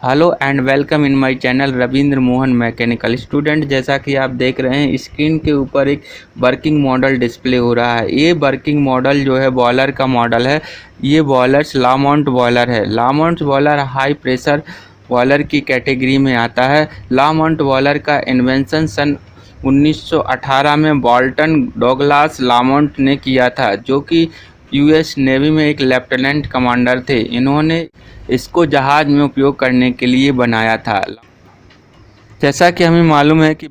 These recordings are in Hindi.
Hello and welcome in my channel Ravindra Mohan mechanical student. जैसा कि आप देख रहे हैं स्क्रीन के ऊपर एक वर्किंग मॉडल डिस्प्ले हो रहा है। ये वर्किंग मॉडल जो है बॉयलर का मॉडल है। ये बॉयलर्स लामाउंट बॉयलर है। लामाउंट बॉयलर हाई प्रेशर बॉयलर की कैटेगरी में आता है। लामाउंट बॉयलर का इन्वेंशन सन 1918 में बॉल्टन डॉगलास लामाउंट ने किया था, जो कि यूएस नेवी में एक लेफ्टिनेंट कमांडर थे। इन्होंने इसको जहाज में उपयोग करने के लिए बनाया था। जैसा कि हमें मालूम है कि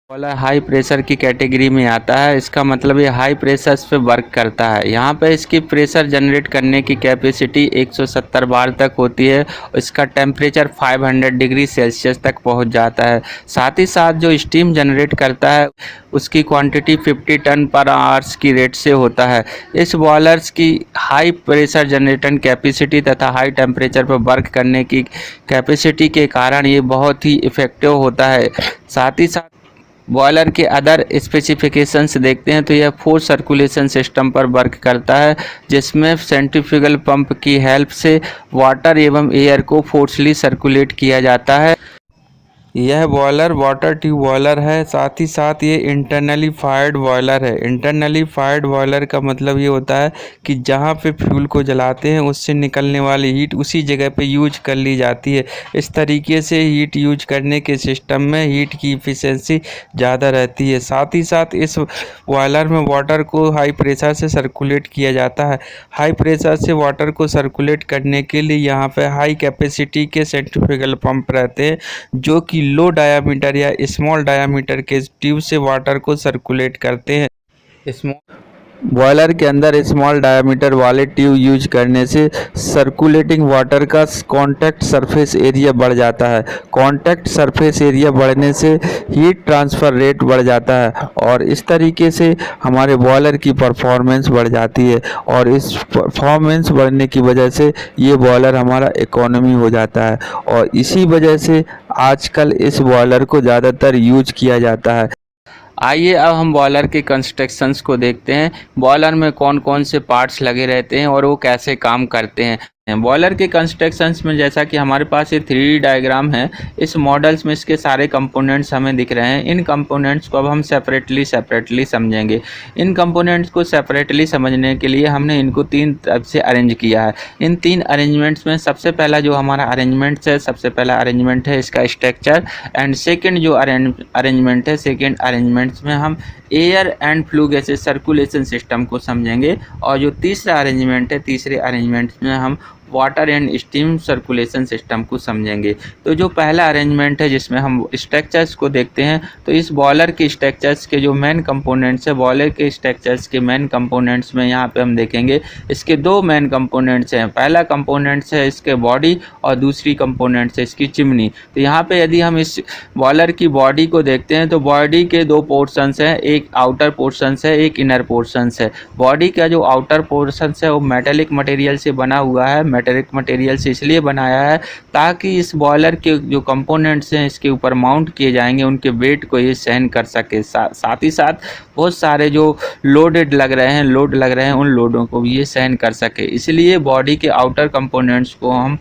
बॉयलर हाई प्रेशर की कैटेगरी में आता है। इसका मतलब ये हाई प्रेशर्स पे वर्क करता है। यहाँ पे इसकी प्रेशर जनरेट करने की कैपेसिटी 170 बार तक होती है। इसका टेम्परेचर 500 डिग्री सेल्सियस तक पहुँच जाता है। साथ ही साथ जो स्टीम जनरेट करता है उसकी क्वांटिटी 50 टन पर आवर्स की रेट से होता है। इस बॉयलर्स की हाई प्रेशर जनरेशन कैपेसिटी तथा हाई टेम्परेचर पर वर्क करने की कैपेसिटी के कारण ये बहुत ही इफ़ेक्टिव होता है। साथ ही साथ बॉयलर के अदर स्पेसिफिकेशंस देखते हैं तो यह फोर्स सर्कुलेशन सिस्टम पर वर्क करता है, जिसमें सेंट्रीफ्यूगल पंप की हेल्प से वाटर एवं एयर को फोर्सली सर्कुलेट किया जाता है। यह बॉयलर वाटर ट्यूब बॉयलर है। साथ ही साथ ये इंटरनली फायर्ड बॉयलर है। इंटरनली फायर्ड बॉयलर का मतलब ये होता है कि जहाँ पे फ्यूल को जलाते हैं उससे निकलने वाली हीट उसी जगह पे यूज कर ली जाती है। इस तरीके से हीट यूज करने के सिस्टम में हीट की इफ़िशियंसी ज़्यादा रहती है। साथ ही साथ इस बॉयलर में वाटर को हाई प्रेशर से सर्कुलेट किया जाता है। हाई प्रेशर से वाटर को सर्कुलेट करने के लिए यहाँ पे हाई कैपेसिटी के सेंट्रीफ्यूगल पंप रहते हैं, जो कि लो डायामीटर या स्मॉल डायामीटर के ट्यूब से वाटर को सर्कुलेट करते हैं। बॉयलर के अंदर स्मॉल डायामीटर वाले ट्यूब यूज करने से सर्कुलेटिंग वाटर का कांटेक्ट सरफेस एरिया बढ़ जाता है। कांटेक्ट सरफेस एरिया बढ़ने से हीट ट्रांसफ़र रेट बढ़ जाता है और इस तरीके से हमारे बॉयलर की परफॉर्मेंस बढ़ जाती है और इस परफॉर्मेंस बढ़ने की वजह से ये बॉयलर हमारा इकोनॉमी हो जाता है और इसी वजह से आजकल इस बॉयलर को ज़्यादातर यूज किया जाता है। आइए अब हम बॉयलर के कंस्ट्रक्शंस को देखते हैं। बॉयलर में कौन कौन से पार्ट्स लगे रहते हैं और वो कैसे काम करते हैं। बॉयलर के कंस्ट्रक्शंस में जैसा कि हमारे पास ये 3D डायग्राम है, इस मॉडल्स में इसके सारे कंपोनेंट्स हमें दिख रहे हैं। इन कंपोनेंट्स को अब हम सेपरेटली समझेंगे। इन कंपोनेंट्स को सेपरेटली समझने के लिए हमने इनको 3 तरफ से अरेंज किया है। इन 3 अरेंजमेंट्स में सबसे पहला जो हमारा अरेंजमेंट्स है, सबसे पहला अरेंजमेंट है इसका स्ट्रक्चर एंड सेकेंड जो अरेंजमेंट है, सेकेंड अरेंजमेंट्स में हम air and flue gases circulation system को समझेंगे और जो तीसरा अरेंजमेंट है, तीसरे अरेंजमेंट में हम water and steam circulation system को समझेंगे। तो जो पहला अरेंजमेंट है जिसमें हम स्ट्रक्चर्स को देखते हैं, तो इस बॉयलर के स्ट्रक्चर्स के जो मेन कंपोनेंट्स है, बॉयलर के स्ट्रक्चर्स के मेन कंपोनेंट्स में यहाँ पे हम देखेंगे इसके 2 मेन कंपोनेंट्स हैं। पहला कंपोनेंट्स है इसके बॉडी और दूसरी कंपोनेंट्स है इसकी चिमनी। तो यहाँ पे यदि हम इस बॉयलर की बॉडी को देखते हैं तो बॉडी के 2 पोर्शंस हैं, एक आउटर पोर्शंस है, एक इनर पोर्शंस है। बॉडी का जो आउटर पोर्शंस है वो मेटेलिक मटेरियल से बना हुआ है। मेटेलिक मटेरियल से इसलिए बनाया है ताकि इस बॉयलर के जो कंपोनेंट्स हैं इसके ऊपर माउंट किए जाएंगे, उनके वेट को ये सहन कर सके। साथ ही साथ बहुत सारे जो लोड लग रहे हैं उन लोडों को भी ये सहन कर सके। इसलिए बॉडी के आउटर कंपोनेंट्स को हम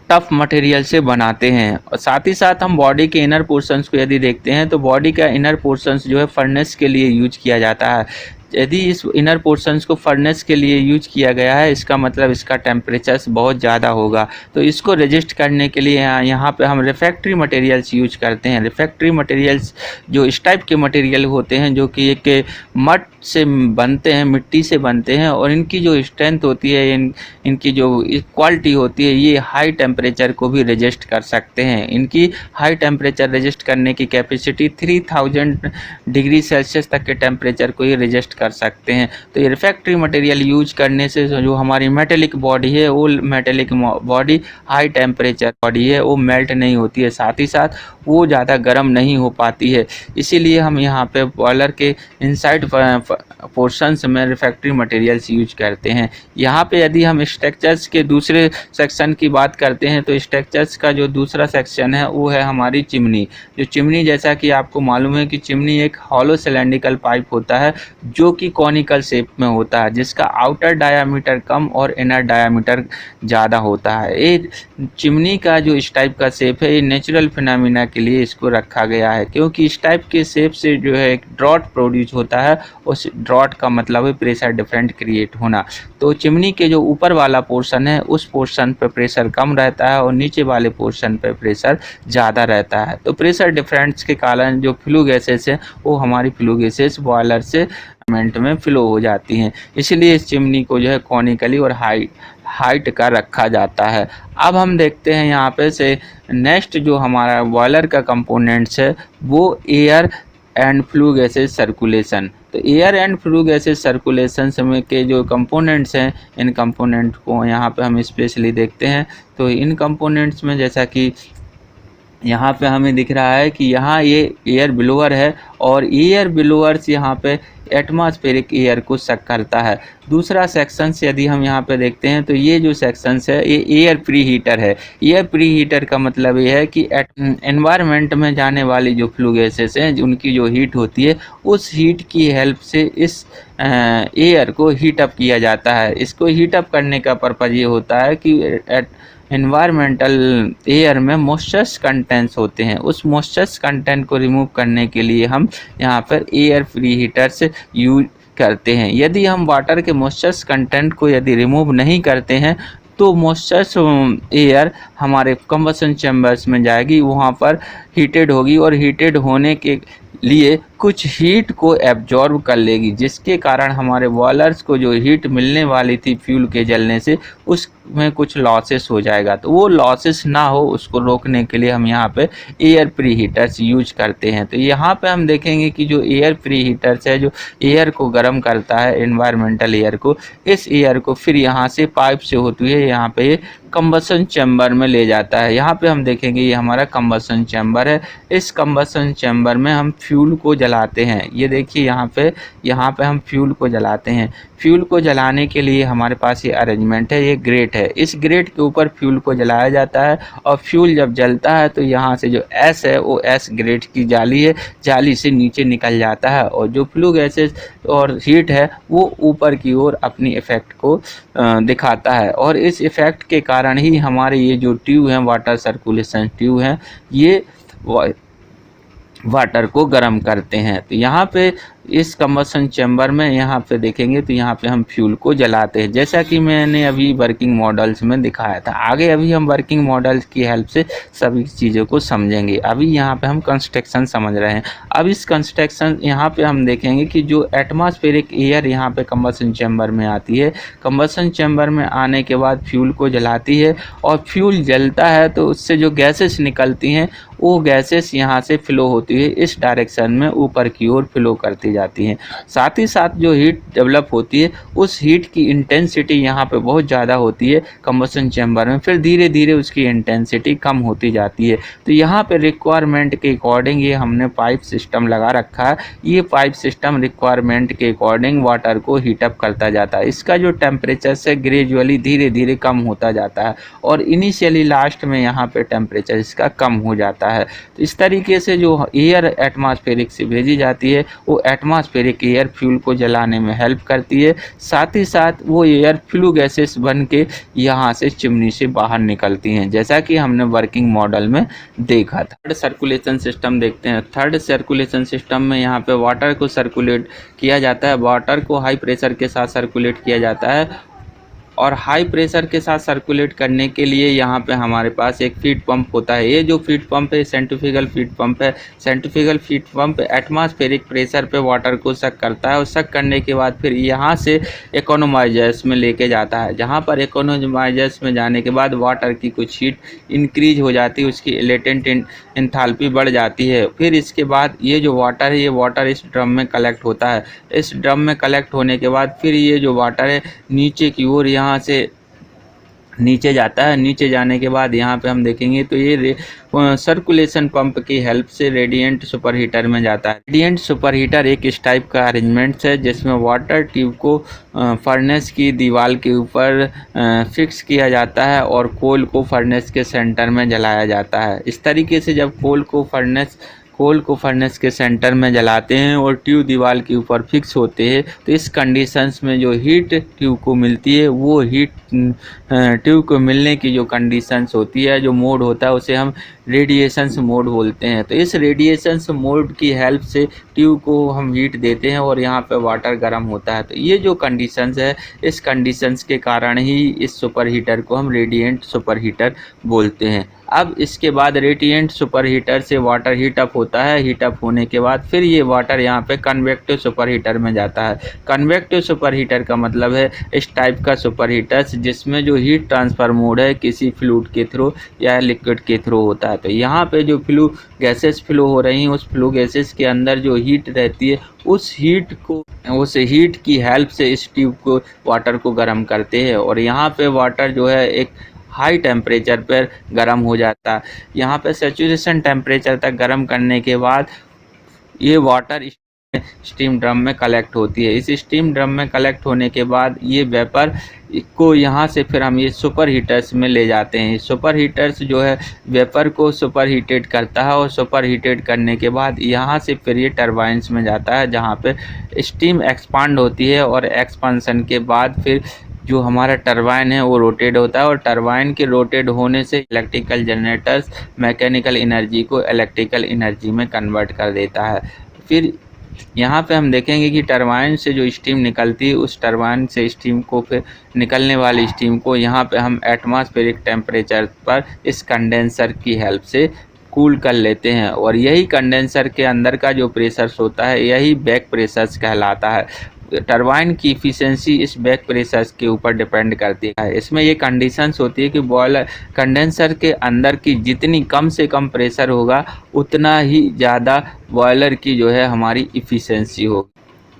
टफ मटेरियल से बनाते हैं। और साथ ही साथ हम बॉडी के इनर पोर्शंस को यदि देखते हैं तो बॉडी का इनर पोर्शंस जो है फर्नेस के लिए यूज किया जाता है। यदि इस इनर पोर्शंस को फर्नेस के लिए यूज किया गया है, इसका मतलब इसका टेम्परेचर बहुत ज़्यादा होगा। तो इसको रजिस्ट करने के लिए यहाँ पे हम रिफ्रैक्टरी मटेरियल्स यूज करते हैं। रिफ्रैक्टरी मटेरियल्स जो इस टाइप के मटेरियल होते हैं जो कि एक मड से बनते हैं, मिट्टी से बनते हैं और इनकी जो स्ट्रेंथ होती है, इनकी जो क्वालिटी होती है, ये हाई टेम्परेचर को भी रजिस्ट कर सकते हैं। इनकी हाई टेम्परेचर रजिस्ट करने की कैपेसिटी 3000 डिग्री सेल्सियस तक के टेम्परेचर को ये रजिस्ट कर सकते हैं। तो ये रिफ्रैक्टरी मटेरियल यूज करने से जो हमारी मेटेलिक बॉडी है, वो metallic body high temperature body है, वो मेल्ट नहीं होती है, साथ ही साथ वो ज़्यादा गर्म नहीं हो पाती है। इसीलिए हम यहाँ पे बॉयलर के इनसाइड पोर्शंस में रिफ्रैक्टरी मटेरियल्स यूज करते हैं। यहाँ पे यदि हम स्ट्रक्चर्स के दूसरे सेक्शन की बात करते हैं तो स्ट्रक्चर्स का जो दूसरा सेक्शन है वो है हमारी चिमनी। जो चिमनी, जैसा कि आपको मालूम है कि चिमनी एक हॉलो सिलेंड्रिकल पाइप होता है जो कि कॉनिकल शेप में होता है, जिसका आउटर डायामीटर कम और इनर डायामीटर ज़्यादा होता है। ये चिमनी का जो इस टाइप का शेप है, ये नेचुरल फिनोमिना के लिए इसको रखा गया है, क्योंकि इस टाइप के शेप से जो है एक ड्रॉट प्रोड्यूस होता है। उस ड्रॉट का मतलब है प्रेशर डिफरेंट क्रिएट होना। तो चिमनी के जो ऊपर वाला पोर्शन है उस पोर्शन पे प्रेशर कम रहता है और नीचे वाले पोर्शन पे प्रेशर ज़्यादा रहता है। तो प्रेशर डिफरेंस के कारण जो फ्लू गैसेस हैं वो हमारी फ्लू गैसेस बॉयलर से मिनट में फ्लो हो जाती हैं। इसलिए इस चिमनी को जो है कॉनिकली और हाइट का रखा जाता है। अब हम देखते हैं यहाँ पे से नेक्स्ट जो हमारा बॉयलर का कंपोनेंट्स है वो air and flue gases circulation. तो air and flue gases circulation समय के जो कंपोनेंट्स हैं, इन कंपोनेंट को यहाँ पे हम स्पेशली देखते हैं। तो इन कंपोनेंट्स में जैसा कि यहाँ पे हमें दिख रहा है कि यहाँ ये एयर ब्लोअर है और एयर ब्लोअर्स यहाँ पे एटमॉस्फेरिक एयर को सक करता है। दूसरा सेक्शंस यदि हम यहाँ पे देखते हैं तो ये जो सेक्शंस है ये एयर प्री हीटर है। एयर प्री हीटर का मतलब ये है कि एनवायरनमेंट में जाने वाली जो फ्लू गैसेस हैं उनकी जो हीट होती है उस हीट की हेल्प से इस एयर को हीट अप किया जाता है। इसको हीट अप करने का पर्पज़ ये होता है कि एनवायरमेंटल एयर में मॉइस्चर कंटेंट्स होते हैं, उस मॉइस्चर कंटेंट को रिमूव करने के लिए हम यहाँ पर एयर फ्री हीटर्स यूज करते हैं। यदि हम वाटर के मॉइस्चर कंटेंट को यदि रिमूव नहीं करते हैं तो मॉइस्चर एयर हमारे कंबसन चैम्बर्स में जाएगी, वहाँ पर हीटेड होगी और हीटेड होने के लिए कुछ हीट को एब्जॉर्ब कर लेगी, जिसके कारण हमारे बॉयलर्स को जो हीट मिलने वाली थी फ्यूल के जलने से उसमें कुछ लॉसेस हो जाएगा। तो वो लॉसेस ना हो उसको रोकने के लिए हम यहाँ पे एयर प्री हीटर्स यूज करते हैं। तो यहाँ पे हम देखेंगे कि जो एयर प्री हीटर्स है जो एयर को गर्म करता है एनवायरमेंटल एयर को, इस एयर को फिर यहाँ से पाइप से होती है यहाँ पे कंबसन चैम्बर में ले जाता है। यहाँ पे हम देखेंगे ये हमारा कंबसन चैम्बर है। इस कंबसन चैम्बर में हम फ्यूल को जलाते हैं। ये देखिए यहाँ पे हम फ्यूल को जलाते हैं। फ्यूल को जलाने के लिए हमारे पास ये अरेंजमेंट है, ये ग्रेट है। इस ग्रेट के ऊपर फ्यूल को जलाया जाता है और फ्यूल जब जलता है तो यहाँ से जो एस है वो एस ग्रेट की जाली है, जाली से नीचे निकल जाता है और जो फ्लू गैसेस और हीट है वो ऊपर की ओर अपनी इफ़ेक्ट को दिखाता है। और इस इफ़ेक्ट के कारण ही हमारे ये जो ट्यूब हैं वाटर सर्कुलेशन ट्यूब हैं ये वाटर को गर्म करते हैं। तो यहाँ पे इस कंबसन चैम्बर में यहाँ पे देखेंगे तो यहाँ पे हम फ्यूल को जलाते हैं, जैसा कि मैंने अभी वर्किंग मॉडल्स में दिखाया था। आगे अभी हम वर्किंग मॉडल्स की हेल्प से सभी चीज़ों को समझेंगे। अभी यहाँ पे हम कंस्ट्रक्शन समझ रहे हैं। अब इस कंस्ट्रक्शन यहाँ पे हम देखेंगे कि जो एटमॉस्फेरिक एयर यहाँ पे कंबसन चैम्बर में आती है, कंबसन चैम्बर में आने के बाद फ्यूल को जलाती है और फ्यूल जलता है तो उससे जो गैसेस निकलती हैं वो गैसेस यहाँ से फ्लो होती है इस डायरेक्शन में ऊपर की ओर फ्लो करती जाती हैं। साथ ही साथ जो हीट डेवलप होती है उस हीट की इंटेंसिटी यहाँ पे बहुत ज़्यादा होती है कंबसन चैम्बर में, फिर धीरे धीरे उसकी इंटेंसिटी कम होती जाती है। तो यहाँ पे रिक्वायरमेंट के अकॉर्डिंग ये हमने पाइप सिस्टम लगा रखा है। ये पाइप सिस्टम रिक्वायरमेंट के अकॉर्डिंग वाटर को हीटअप करता जाता है। इसका जो टेम्परेचर से ग्रेजुअली धीरे धीरे कम होता जाता है और इनिशियली लास्ट में यहाँ पे टेम्परेचर इसका कम हो जाता है। तो इस तरीके से जो एयर एटमॉस्फेरिक से भेजी जाती है वो एटमॉस्फेरिक एयर फ्यूल को जलाने में हेल्प करती है। साथ ही साथ वो एयर फ्लू गैसेस बन के यहाँ से चिमनी से बाहर निकलती हैं, जैसा कि हमने वर्किंग मॉडल में देखा था। थर्ड सर्कुलेशन सिस्टम देखते हैं। थर्ड सर्कुलेशन सिस्टम में यहाँ पे वाटर को सर्कुलेट किया जाता है। वाटर को हाई प्रेशर के साथ सर्कुलेट किया जाता है और हाई प्रेशर के साथ सर्कुलेट करने के लिए यहाँ पे हमारे पास एक फीड पंप होता है। ये जो फीड पंप है सेंट्रीफ्यूगल फीड पंप है। Centrifugal feed pump atmospheric pressure पे वाटर को सक करता है और सक करने के बाद फिर यहाँ से इकोनोमाइजर्स में लेके जाता है, जहाँ पर इकोनोमाइजर्स में जाने के बाद वाटर की कुछ हीट इंक्रीज हो जाती है, उसकी लेटेंट एंथैल्पी बढ़ जाती है। फिर इसके बाद ये जो वाटर है ये वाटर इस ड्रम में कलेक्ट होता है। इस ड्रम में कलेक्ट होने के बाद फिर ये जो वाटर है नीचे की ओर यहाँ से नीचे जाता है। नीचे जाने के बाद यहाँ पे हम देखेंगे तो ये सर्कुलेशन पंप की हेल्प से रेडिएंट सुपर हीटर में जाता है। रेडिएंट सुपर हीटर एक इस टाइप का अरेंजमेंट है जिसमें वाटर ट्यूब को फर्नेस की दीवार के ऊपर फिक्स किया जाता है और कोल को फर्नेस के सेंटर में जलाया जाता है। इस तरीके से जब कोल को फर्नेस कोल को फर्नेस के सेंटर में जलाते हैं और ट्यूब दीवार के ऊपर फिक्स होते हैं, तो इस कंडीशंस में जो हीट ट्यूब को मिलती है वो हीट ट्यूब को मिलने की जो कंडीशंस होती है, जो मोड होता है, उसे हम रेडिएशंस मोड बोलते हैं। तो इस रेडिएशंस मोड की हेल्प से ट्यूब को हम हीट देते हैं और यहाँ पे वाटर गर्म होता है। तो ये जो कंडीशंस है, इस कंडीशंस के कारण ही इस सुपर हीटर को हम रेडिएंट सुपर हीटर बोलते हैं। अब इसके बाद रेडिएंट सुपर हीटर से वाटर हीट अप होता है। हीट अप होने के बाद फिर ये वाटर यहाँ पे कन्वेक्टिव सुपर हीटर में जाता है। कन्वेक्टिव सुपर हीटर का मतलब है इस टाइप का सुपर हीटर जिसमें जो हीट ट्रांसफर मोड है किसी फ्लूइड के थ्रू या लिक्विड के थ्रू होता है। तो यहाँ पे जो फ्लू गैसेस फ्लो हो रही हैं, उस फ्लू गैसेस के अंदर जो हीट रहती है, उस हीट की हेल्प से इस ट्यूब को वाटर को गर्म करते हैं और यहाँ पे वाटर जो है एक हाई टेम्परेचर पर गर्म हो जाता है। यहाँ पे सैचुरेशन टेम्परेचर तक गर्म करने के बाद ये वाटर स्टीम ड्रम में कलेक्ट होती है। इस स्टीम ड्रम में कलेक्ट होने के बाद ये वेपर को यहाँ से फिर हम ये सुपर हीटर्स में ले जाते हैं। सुपर हीटर्स जो है वेपर को सुपर हीटेड करता है और सुपर हीटेड करने के बाद यहाँ से फिर ये टरबाइन्स में जाता है, जहाँ पे स्टीम एक्सपांड होती है और एक्सपांसन के बाद फिर जो हमारा टरबाइन है वो रोटेट होता है और टरबाइन के रोटेट होने से इलेक्ट्रिकल जनरेटर्स मैकेनिकल एनर्जी को इलेक्ट्रिकल एनर्जी में कन्वर्ट कर देता है। फिर यहाँ पे हम देखेंगे कि टरबाइन से जो स्टीम निकलती है, उस टरबाइन से स्टीम को फिर निकलने वाली स्टीम को यहाँ पे हम एटमॉस्फेरिक टेम्परेचर पर इस कंडेंसर की हेल्प से कूल कर लेते हैं और यही कंडेंसर के अंदर का जो प्रेशर्स होता है, यही बैक प्रेशर्स कहलाता है। टरबाइन की इफ़िशेंसी इस बैक प्रेशर्स के ऊपर डिपेंड करती है। इसमें ये कंडीशंस होती है कि बॉयलर कंडेंसर के अंदर की जितनी कम से कम प्रेशर होगा, उतना ही ज़्यादा बॉयलर की जो है हमारी इफ़िशेंसी होगी।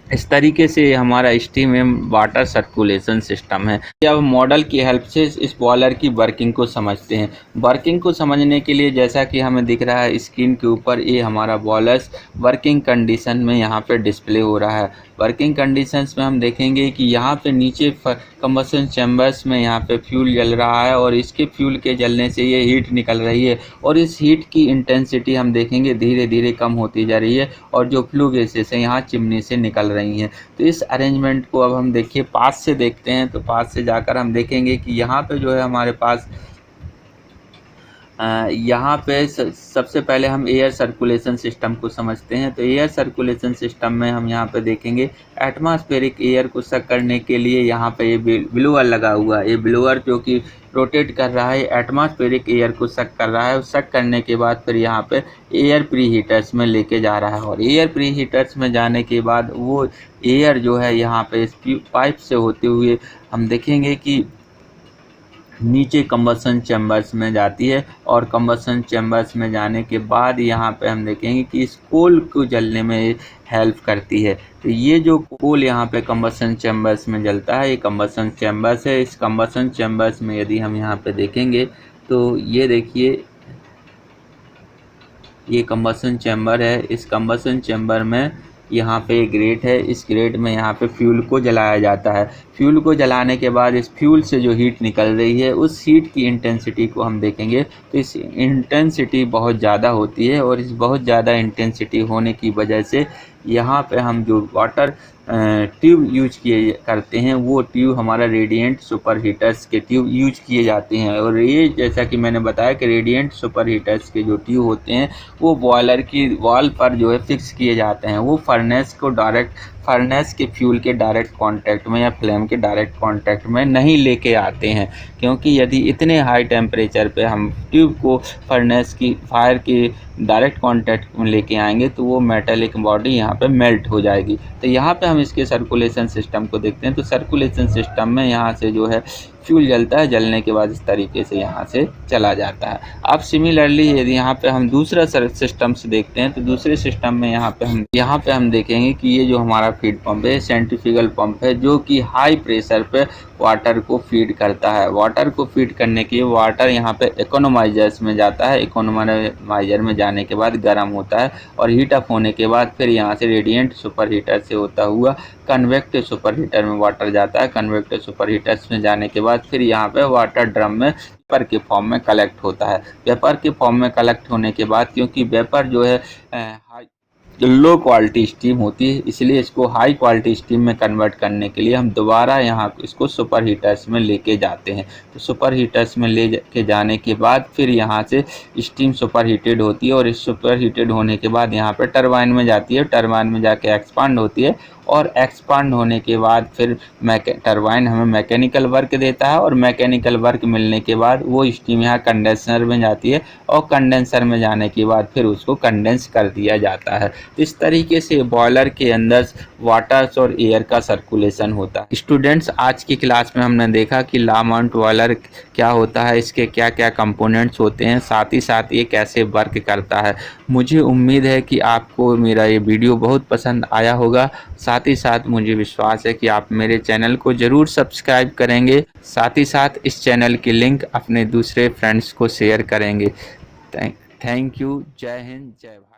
इस तरीके से हमारा स्टीम एवं वाटर सर्कुलेशन सिस्टम है। अब मॉडल की हेल्प से इस बॉयलर की वर्किंग को समझते हैं। वर्किंग को समझने के लिए जैसा कि हमें दिख रहा है स्क्रीन के ऊपर, ये हमारा बॉयलर वर्किंग कंडीशन में यहाँ पे डिस्प्ले हो रहा है। वर्किंग कंडीशंस में हम देखेंगे कि यहाँ पे नीचे कंबशन चैम्बर्स में यहाँ पे फ्यूल जल रहा है और इसके फ्यूल के जलने से ये हीट निकल रही है और इस हीट की इंटेंसिटी हम देखेंगे धीरे धीरे कम होती जा रही है और जो फ्लू गैसेस हैं यहाँ चिमनी से निकल रही हैं। तो इस अरेंजमेंट को अब हम देखिए पास से देखते हैं। तो पास से जाकर हम देखेंगे कि यहाँ पे जो है हमारे पास यहाँ पे सबसे पहले हम एयर सर्कुलेशन सिस्टम को समझते हैं। तो एयर सर्कुलेशन सिस्टम में हम यहाँ पे देखेंगे एटमॉस्फेरिक एयर को सक करने के लिए यहाँ पे ये ब्लोअर लगा हुआ है। ये ब्लोअर जो कि रोटेट कर रहा है, एटमॉस्फेरिक एयर को सक कर रहा है। सक करने के बाद फिर यहाँ पे एयर प्री हीटर्स में लेके जा रहा है और एयर प्री हीटर्स में जाने के बाद वो एयर जो है यहाँ पे इस पाइप से होते हुए हम देखेंगे कि नीचे कंबशन चैम्बर्स में जाती है और कंबशन चैम्बर्स में जाने के बाद यहाँ पे हम देखेंगे कि इस कोल को जलने में हेल्प करती है। तो ये जो कोल यहाँ पे कंबशन चैम्बर्स में जलता है, ये कंबशन चैम्बर्स है। इस कंबशन चैम्बर्स में यदि हम यहाँ पे देखेंगे तो ये देखिए ये कंबशन चैम्बर है। इस कंबशन चैम्बर में यहाँ पे ग्रेट है। इस ग्रेट में यहाँ पे फ्यूल को जलाया जाता है। फ्यूल को जलाने के बाद इस फ्यूल से जो हीट निकल रही है, उस हीट की इंटेंसिटी को हम देखेंगे तो इस इंटेंसिटी बहुत ज़्यादा होती है और इस बहुत ज़्यादा इंटेंसिटी होने की वजह से यहाँ पे हम जो वाटर ट्यूब यूज किए करते हैं, वो ट्यूब हमारा रेडिएंट सुपर हीटर्स के ट्यूब यूज किए जाते हैं। और ये जैसा कि मैंने बताया कि रेडिएंट सुपर हीटर्स के जो ट्यूब होते हैं वो बॉयलर की वॉल पर जो है फिक्स किए जाते हैं। वो फर्नेस के फ्यूल के डायरेक्ट कांटेक्ट में या फ्लेम के डायरेक्ट कांटेक्ट में नहीं लेके आते हैं, क्योंकि यदि इतने हाई टेम्परेचर पे हम ट्यूब को फर्नेस की फायर के डायरेक्ट कांटेक्ट में लेके आएंगे तो वो मेटेलिक बॉडी यहाँ पे मेल्ट हो जाएगी। तो यहाँ पे हम इसके सर्कुलेशन सिस्टम को देखते हैं। तो सर्कुलेशन सिस्टम में यहाँ से जो है फ्यूल जलता है, जलने के बाद इस तरीके से यहाँ से चला जाता है। अब सिमिलरली यदि यहाँ पे हम दूसरा सिस्टम से देखते हैं तो दूसरे सिस्टम में यहाँ पे हम देखेंगे कि ये जो हमारा फीड पंप है, सेंट्रीफ्यूगल पंप है, जो कि हाई प्रेशर पे वाटर को फीड करता है। वाटर को फीड करने के लिए वाटर यहाँ पे इकोनोमाइजर्स में जाता है। इकोनोमाइजर में जाने के बाद गर्म होता है और हीट अप होने के बाद फिर यहाँ से रेडिएंट सुपर हीटर से होता हुआ कन्वेक्टिव सुपर हीटर में वाटर जाता है। कन्वेक्टिव सुपर हीटर्स में जाने के बाद बाद फिर यहाँ पे वाटर ड्रम में वेपर के फॉर्म में कलेक्ट होता है। वेपर के फॉर्म में कलेक्ट होने के बाद, क्योंकि वेपर जो है लो क्वालिटी स्टीम होती है, इसलिए इसको हाई क्वालिटी स्टीम में कन्वर्ट करने के लिए हम दोबारा यहाँ इसको सुपर हीटर्स में लेके जाते हैं। तो सुपर हीटर्स में ले के जाने के बाद फिर यहाँ से स्टीम सुपर हीटेड होती है, और इस सुपर हीटेड होने के बाद यहाँ पे टरबाइन में जाती है, टरबाइन में जाके एक्सपांड होती है, और एक्सपांड होने के बाद फिर टरबाइन हमें मैकेनिकल वर्क देता है, और मैकेनिकल वर्क मिलने के बाद वो स्टीम यहाँ कंडेंसर में जाती है, और कंडेंसर में जाने के बाद फिर उसको कंडेंस कर दिया जाता है। इस तरीके से बॉयलर के अंदर वाटर्स और एयर का सर्कुलेशन होता है। स्टूडेंट्स, आज की क्लास में हमने देखा कि ला माउंट बॉयलर क्या होता है, इसके क्या क्या कंपोनेंट्स होते हैं, साथ ही साथ ये कैसे वर्क करता है। मुझे उम्मीद है कि आपको मेरा ये वीडियो बहुत पसंद आया होगा। साथ ही साथ मुझे विश्वास है कि आप मेरे चैनल को ज़रूर सब्सक्राइब करेंगे, साथ ही साथ इस चैनल की लिंक अपने दूसरे फ्रेंड्स को शेयर करेंगे। Thank you. जय हिंद, जय भारत।